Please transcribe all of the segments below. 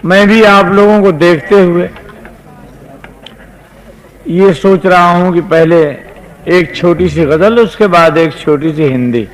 मैं भी आप लोगों को देखते हुए ये सोच रहा हूं कि पहले एक छोटी सी गजल, उसके बाद एक छोटी सी हिंदी।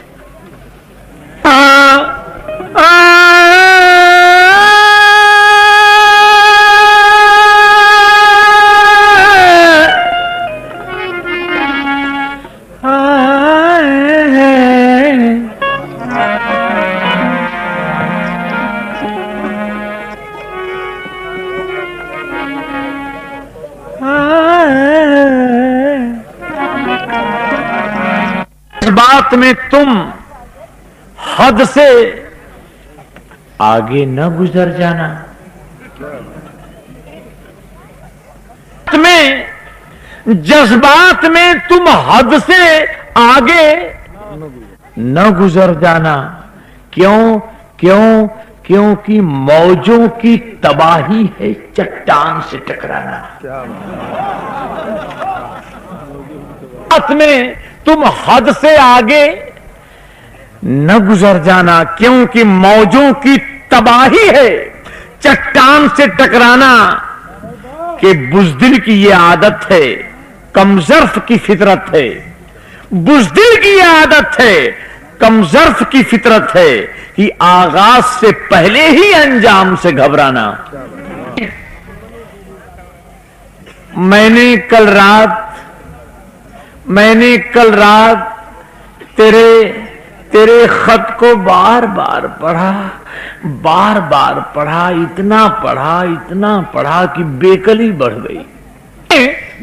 बात में तुम हद से आगे न गुजर जाना, में जज्बात में तुम हद से आगे न गुजर जाना। क्यों? क्यों? क्योंकि मौजों की तबाही है चट्टान से टकराना। बात में तुम हद से आगे न गुजर जाना, क्योंकि मौजों की तबाही है चट्टान से टकराना। कि बुज़दिल की ये आदत है, कमज़र्फ की फितरत है। बुज़दिल की ये आदत है, कमज़र्फ की फितरत है कि आगाज से पहले ही अंजाम से घबराना। मैंने कल रात तेरे खत को बार बार पढ़ा, इतना पढ़ा कि बेकली बढ़ गई।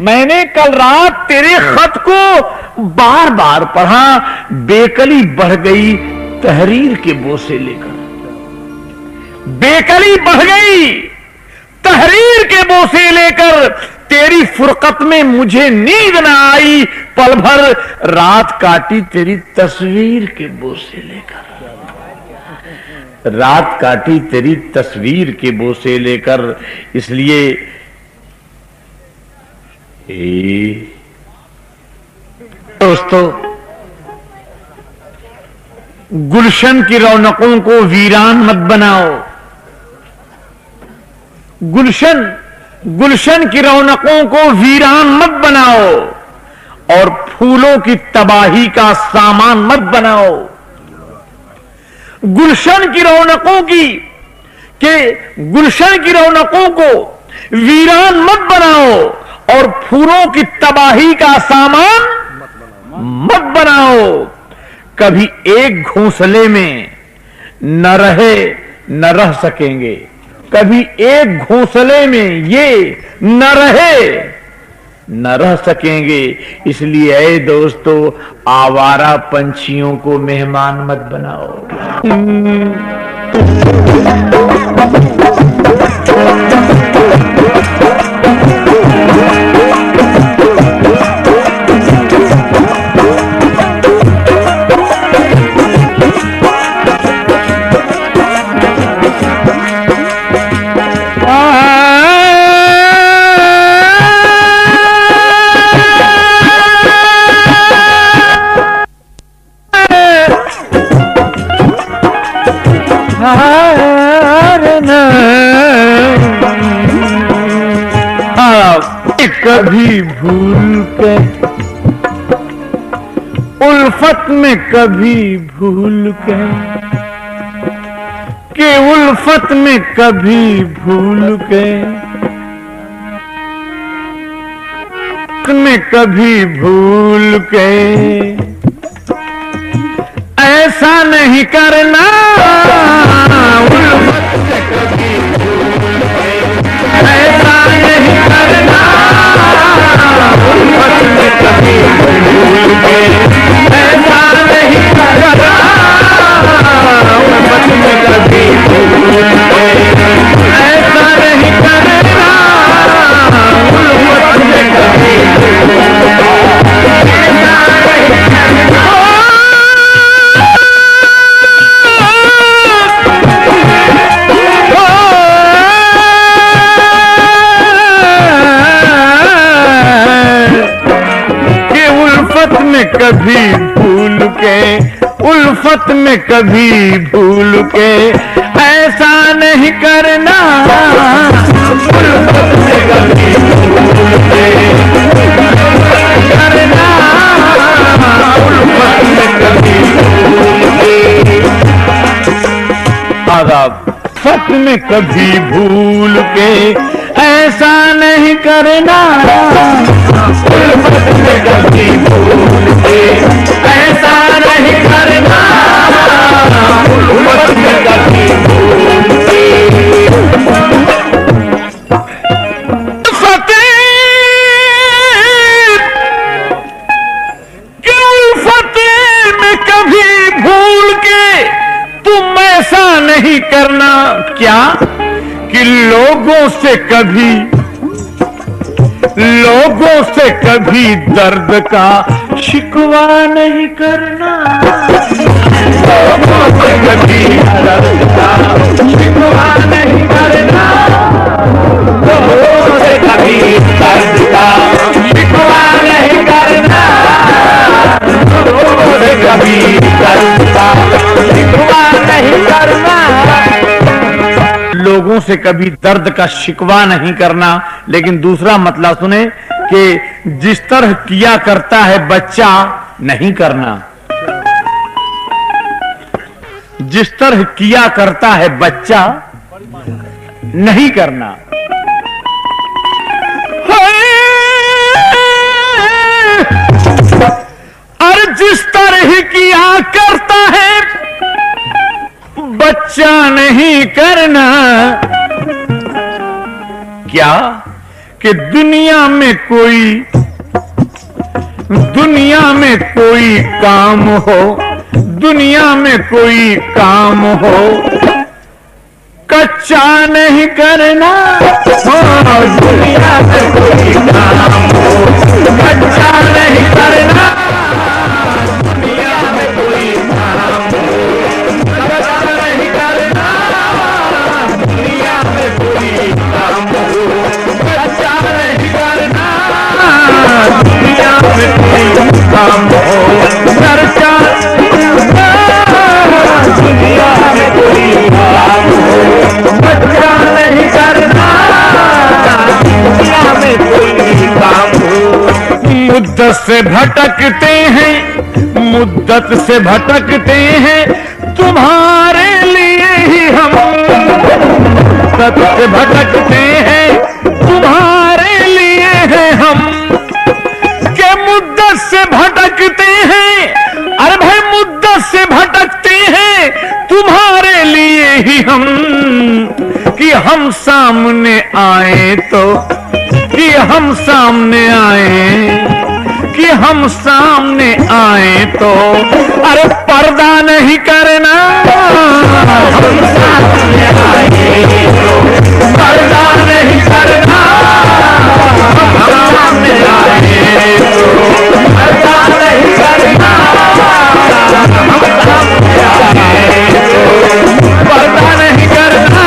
मैंने कल रात तेरे खत को बार बार पढ़ा, बेकली बढ़ गई तहरीर के बोसे लेकर। बेकली बढ़ गई तहरीर के बोसे लेकर। तेरी फुरकत में मुझे नींद ना आई, पल भर रात काटी तेरी तस्वीर के बोसे लेकर। रात काटी तेरी तस्वीर के बोसे लेकर। इसलिए दोस्तों, गुलशन की रौनकों को वीरान मत बनाओ। गुलशन की रौनकों को वीरान मत बनाओ और फूलों की तबाही का सामान मत बनाओ। गुलशन की रौनकों को वीरान मत बनाओ और फूलों की तबाही का सामान मत बनाओ। कभी एक घोंसले में न रह सकेंगे, कभी एक घोंसले में ये न रह सकेंगे। इसलिए ऐ दोस्तों, आवारा पंछियों को मेहमान मत बनाओ। कभी भूल के उल्फत में, कभी भूल के उल्फत में, कभी भूल के कभी भूल के ऐसा नहीं करना। उल्फत में कभी भूल के ऐसा नहीं करना। उल्फत में कभी भूल के ऐसा नहीं करना। उल्फत में कभी भूल के ऐसा नहीं करना। उल्फत में कभी भूल के ऐसा नहीं करना। कभी भूल के उल्फत में कभी भूल के ऐसा नहीं कर आदाब। सच में कभी भूल के ऐसा नहीं करना, उल्फत में कभी भूल के ऐसा नहीं करना, उल्फत में कभी भूल के। कभी भूल के तुम ऐसा नहीं करना, क्या कि लोगों से कभी दर्द का शिकवा नहीं करना, लोगों से कभी दर्द का शिकवा नहीं करना, लोगों से कभी दर्द का शिकवा नहीं करना, लोगों से कभी दर्द का शिकवा नहीं करना, लोगों से कभी दर्द का शिकवा नहीं करना। लेकिन दूसरा मतलब सुने कि जिस तरह किया करता है बच्चा नहीं करना, जिस तरह किया करता है बच्चा नहीं करना। और जिस तरह किया करता है बच्चा नहीं करना, क्या कि दुनिया में कोई काम हो, दुनिया में कोई काम हो कच्चा नहीं करना, दुनिया में कोई काम हो कच्चा नहीं करना, दुनिया में कोई काम हो कच्चा नहीं करना, दुनिया में कोई काम हो कच्चा नहीं करना, दुनिया में कोई काम हो कच्चा, दुनिया में कोई काम हो कच्चा नहीं करना, दुनिया में कोई काम हो। मुद्दत से भटकते हैं, मुद्दत से भटकते हैं तुम्हारे लिए ही हम, मुद्दत से भटकते हैं तुम्हारे लिए हैं हम, के मुद्दत से भटकते हैं, अरे भाई मुद्दत से भटकते हैं तुम्हारे लिए ही हम, कि हम सामने आए तो, कि हम सामने आए, कि हम सामने आए तो, अरे पर्दा नहीं करना, हम सामने आए तो पर्दा नहीं करना, हम सामने आए तो पर्दा नहीं करना, हम सामने आए तो पर्दा नहीं करना,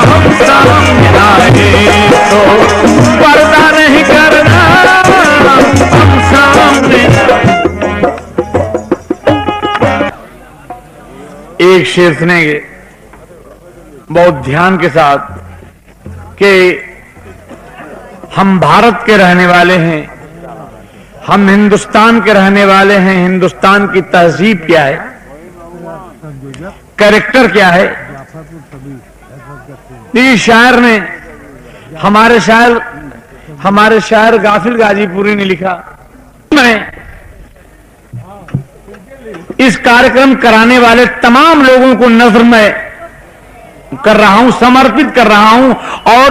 हम सामने आए तो पर्दा नहीं करना, हम सामने। एक शेर सुनेंगे बहुत ध्यान के साथ कि हम भारत के रहने वाले हैं, हम हिंदुस्तान के रहने वाले हैं, हिंदुस्तान की तहजीब क्या है, कैरेक्टर क्या है। देखिए शायर ने, हमारे शायर गाफिल गाजीपुरी ने लिखा, मैं इस कार्यक्रम कराने वाले तमाम लोगों को नज़्र में कर रहा हूं, समर्पित कर रहा हूं, और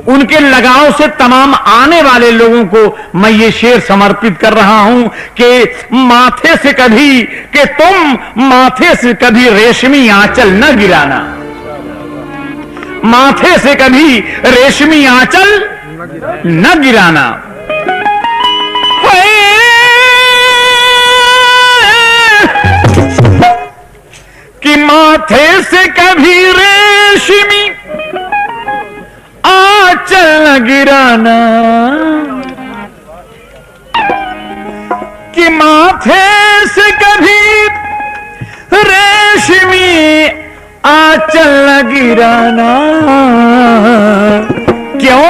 उनके लगाव से तमाम आने वाले लोगों को मैं ये शेर समर्पित कर रहा हूं कि माथे से कभी, कि तुम माथे से कभी रेशमी आंचल न गिराना, माथे से कभी रेशमी आंचल न गिराना। कि माथे से कभी रेशमी आंचल न गिराना, कि माथे से कभी रेशमी आंचल न गिराना। क्यों?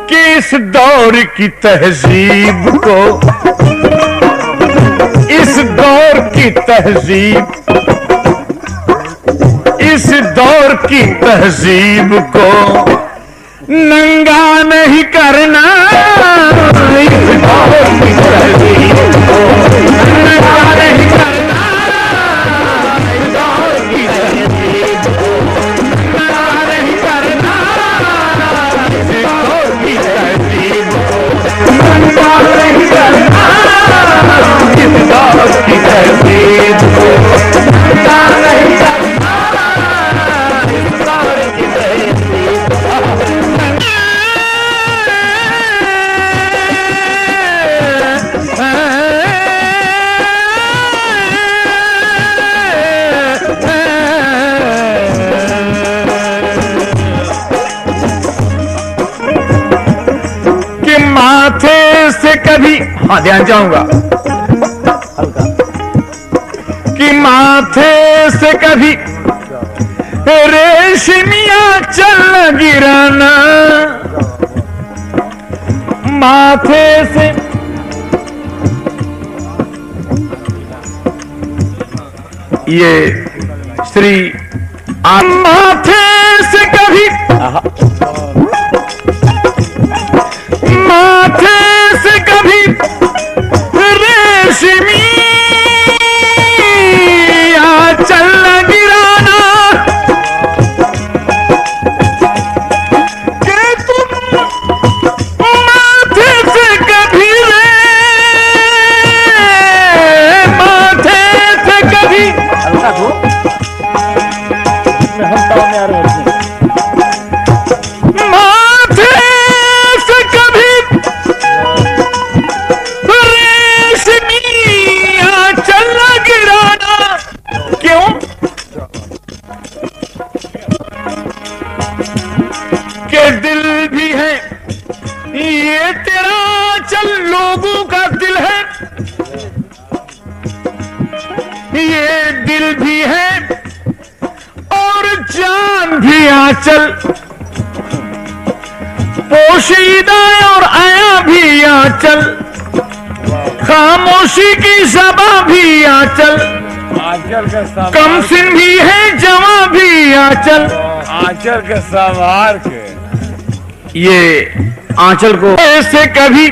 कि इस दौर की तहजीब को, इस दौर की तहजीब इस दौर की तहजीब को नंगा नहीं करना, इस दौर की तहजीब को नंगा नहीं करना, इस दौर की तहजीब को नंगा नहीं करना, इस दौर की तहजीब को नंगा नहीं करना, इस दौर की तहजीब को नंगा नहीं करना, इस दौर की तहजीब कि माथे से कभी, हाँ ध्यान चाहूंगा, कि माथे से कभी रेशमिया चल गिराना, माथे से ये श्री माथे से कभी, माथे से कभी रेशमिया चल गिराना, कि तुम माथे से कभी माथे से कभी माथे से कभी रेशमिया चल गिराना, क्यों? के दिल भी है, ये तेरा चल लोगों का दिल है, ये दिल भी है और जान भी आंचल, पोशीदा और आया भी आंचल, खामोशी की ज़बां भी आंचल, कम सिन भी है जवां भी आंचल, आंचल के सवार के ये आंचल को ऐसे कभी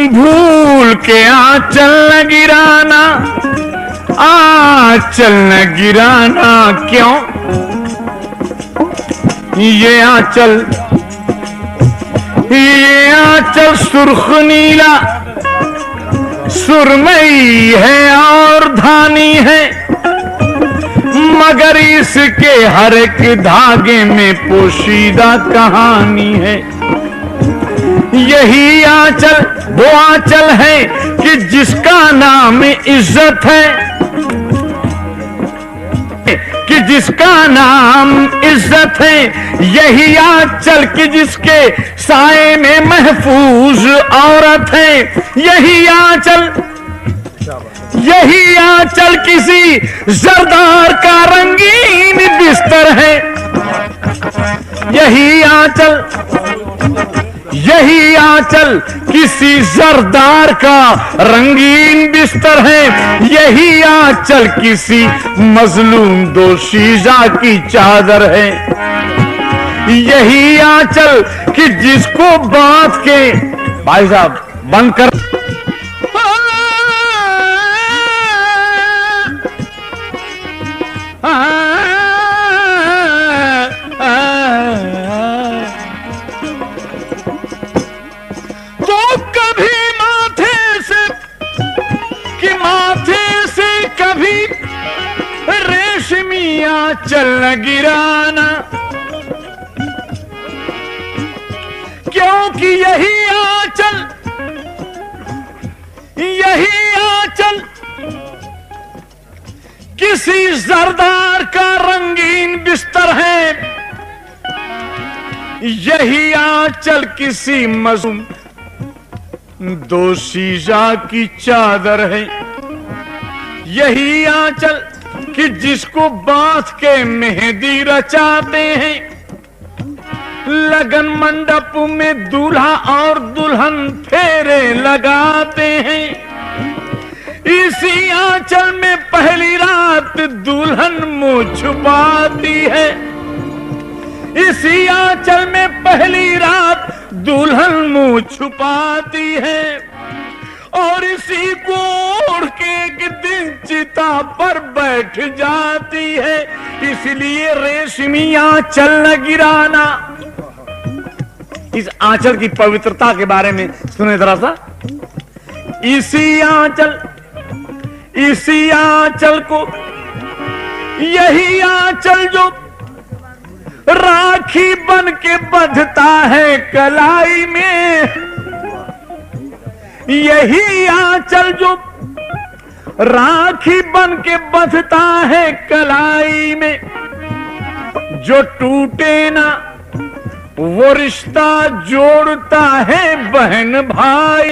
भूल के आंचल न गिराना, आंचल न गिराना, क्यों? ये आंचल सुर्ख नीला सुरमई है और धानी है, मगर इसके हर एक धागे में पोशीदा कहानी है। यही आंचल वो आंचल है कि जिसका नाम इज्जत है, कि जिसका नाम इज्जत है, यही आंचल कि जिसके साए में महफूज औरत है, यही आंचल किसी जरदार का रंगीन बिस्तर है, यही आंचल किसी जरदार का रंगीन बिस्तर है, यही आंचल किसी मजलूम दोशीजा की चादर है, यही आंचल कि जिसको बांध के, भाई साहब बंद कर, तो कभी माथे से कभी रेशमिया चल गिराना, क्योंकि यही आंचल किसी जरदार का रंगीन बिस्तर है, यही आंचल किसी मजलूम दोशीजा की चादर है, यही आंचल कि जिसको बांध के मेहंदी रचाते हैं, लगन मंडप में दूल्हा और दुल्हन फेरे लगाते हैं, इसी आंचल में पहली रात दुल्हन मुंह छुपाती है। इसी आंचल में पहली रात दुल्हन मुंह छुपाती है और इसी को ओढ़ के एक दिन चिता पर बैठ जाती है। इसलिए रेशमी आंचल न गिराना। इस आंचल की पवित्रता के बारे में सुने जरा सा। इसी आंचल को, यही आंचल जो राखी बन के बंधता है कलाई में, यही आंचल जो राखी बन के बंधता है कलाई में, जो टूटे ना वो रिश्ता जोड़ता है बहन भाई।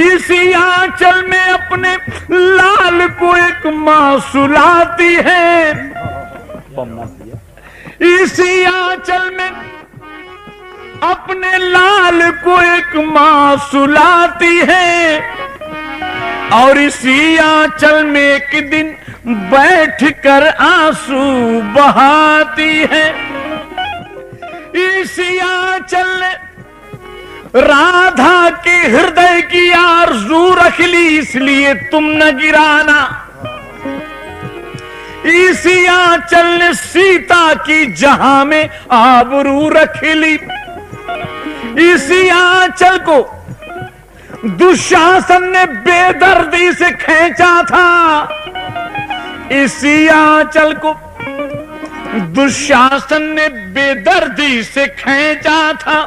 इसी आंचल में अपने लाल को एक मां सुलाती है। इसी आंचल में अपने लाल को एक मां सुलाती है और इसी आंचल में एक दिन बैठकर आंसू बहाती है। इसी आंचल ने राधा के हृदय की आरज़ू रख ली, इसलिए तुम न गिराना। इसी आंचल ने सीता की जहां में आबरू रख ली। इसी आंचल को दुशासन ने बेदर्दी से खींचा था। इसी आंचल को दुशासन ने बेदर्दी से खींचा था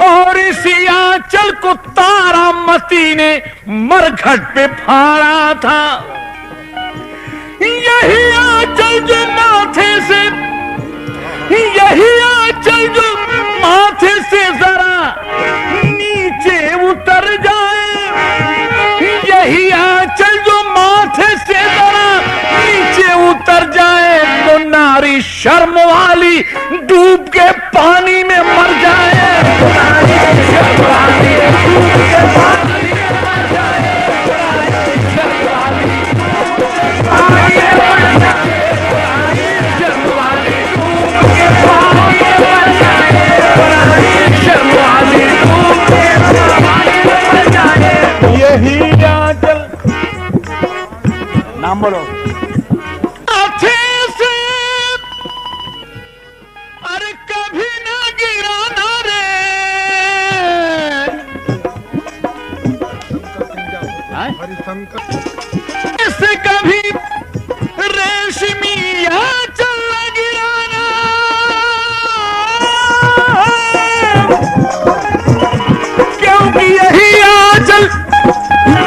और इसी आंचल को तारामती ने मरघट पे फाड़ा था। यही आंचल जो माथे से, यही आंचल जो माथे से जरा नीचे उतर जाए, यही आंचल जो माथे से जरा नीचे उतर जाए तो नारी शर्म वाली डूब के पानी में मर जाए। नारी शर्म वाली डूब के पानी में मर जाए। शर्म वाली पानी में मर जाए। शर्म वाली डूब के पानी में मर जाए। शर्म वाली डूब के पानी में मर जाए। यही आंचल, नाम बोलो। अच्छे से अरे कभी ना गिराना रे, इससे कभी रेशमी आंचल न गिराना। क्योंकि यही आंचल,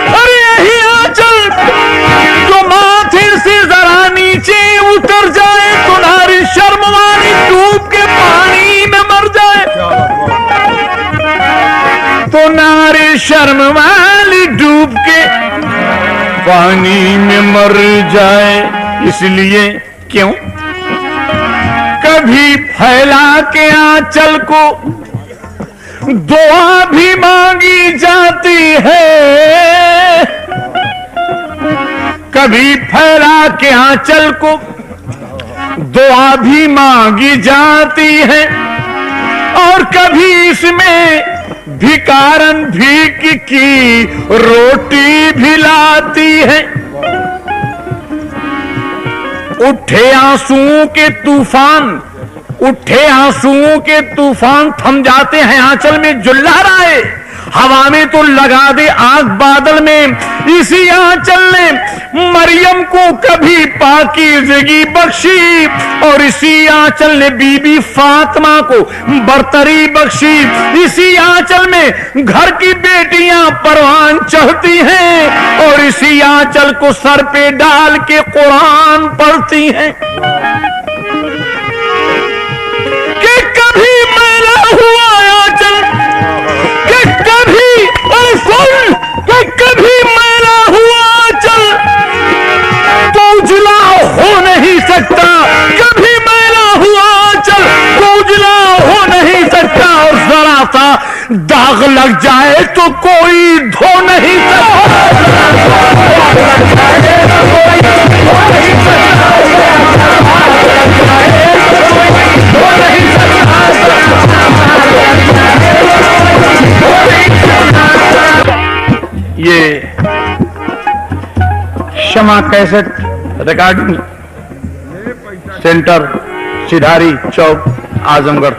अरे यही आंचल जो माथे से जरा नीचे उतर जाए तो नारी शर्म वाली डूब के पानी में मर जाए। तो नारी शर्म वाली डूब के पानी में मर जाए। इसलिए क्यों कभी फैला के आंचल को दुआ भी मांगी जाती है। कभी फैला के आंचल को दुआ भी मांगी जाती है और कभी इसमें भिकारन भीख की रोटी भी लाती है। उठे आंसुओं के तूफान, उठे आंसुओं के तूफान थम जाते हैं आंचल में जो लहराए। हवा में तो लगा दे आग बादल में। इसी आंचल ने मरियम को कभी पाकीज़गी बख्शी और इसी आंचल ने बीबी फातिमा को बरतरी बख्शी। इसी आंचल में घर की बेटियां परवान चढ़ती हैं और इसी आंचल को सर पे डाल के कुरान पढ़ती हैं। कि कभी मैला हुआ आंचल, कि कभी सुन, कि कभी मैला हुआ आंचल तो उजला हो नहीं सकता। कभी मैला हुआ आंचल तो उजला हो नहीं सकता। और जरा सा दाग लग जाए तो कोई धो नहीं ये क्षमा कैसेट रिकॉर्डिंग सेंटर, सिधारी चौक, आजमगढ़।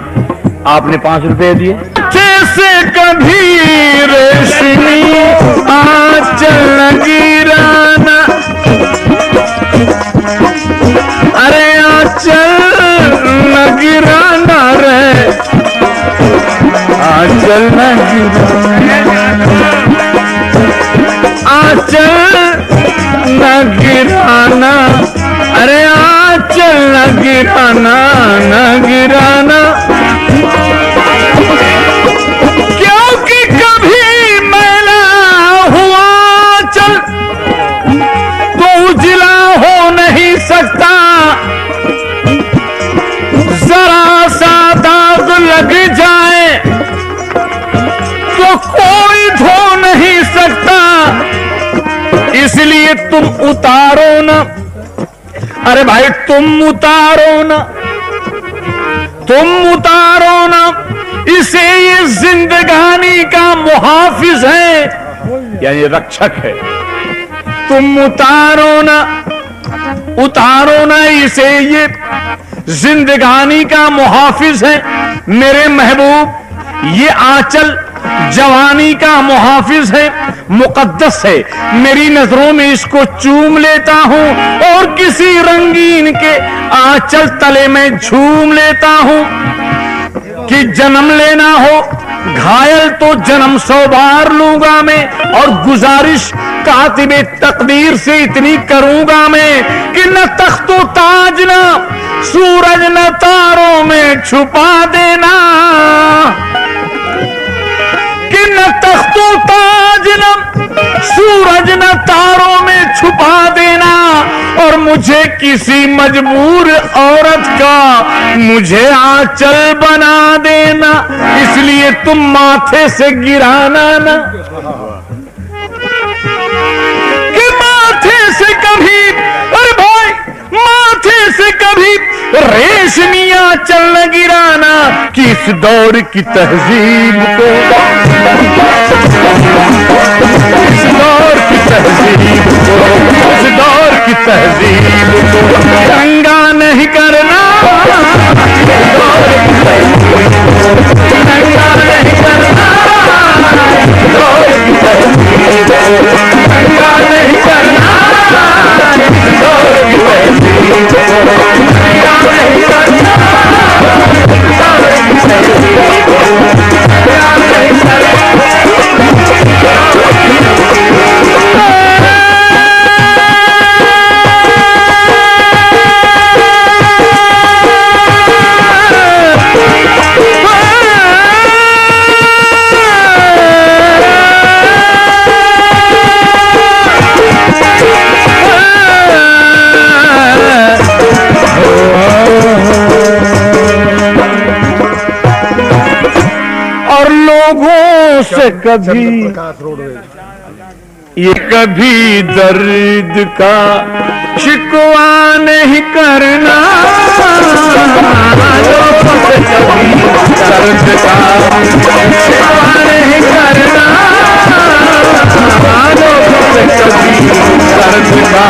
आपने 5 रुपए दिए। जैसे कभी रेशमी आंचल गिराना, अरे आंचल न गिराना रे, आंचल न गिराना, आंचल न गिराना, अरे आंचल न गिराना, न गिराना। क्योंकि कभी मैला हुआ चल तो उजला हो नहीं सकता, जरा सा दाग लग जाए तो कोई धो नहीं सकता। इसलिए तुम उतारो ना, अरे भाई तुम उतारो ना, तुम उतारो ना इसे। ये जिंदगानी का मुहाफिज है, यानी रक्षक है। तुम उतारो ना, उतारो ना इसे, ये जिंदगानी का मुहाफिज है। मेरे महबूब, ये आंचल जवानी का मुहाफिज है, मुकद्दस है। मेरी नजरों में इसको चूम लेता हूं और किसी रंगीन के आंचल तले में झूम लेता हूं। कि जन्म लेना हो घायल तो जन्म 100 बार लूंगा मैं, और गुजारिश कातिबे तकदीर से इतनी करूंगा मैं कि न तख्तो ताज न सूरज न तारों में छुपा देना, कि न तख्तो ताज न सूरज न तारों में छुपा देना, और मुझे किसी मजबूर औरत का मुझे आंचल बना देना। इसलिए तुम माथे से गिराना ना, कि माथे से कभी, अरे भाई माथे से कभी रेशमी आंचल न गिराना। कि इस दौर की तहजीब को, इस दौर की तहजीब को, इस दौर की तहजीब को दंगा नहीं करना, इस दौर की तहजीब को दंगा नहीं करना, इस दौर की तहजीब को दंगा नहीं करना, इस दौर की तहजीब को दंगा नहीं करना, इस दौर की तहजीब को दंगा नहीं करना। और लोगों से कभी ये कभी दर्द का शिकवा नहीं करना, लोगों से कभी दर्द का शिकवा नहीं करना, लोगों से कभी दर्द का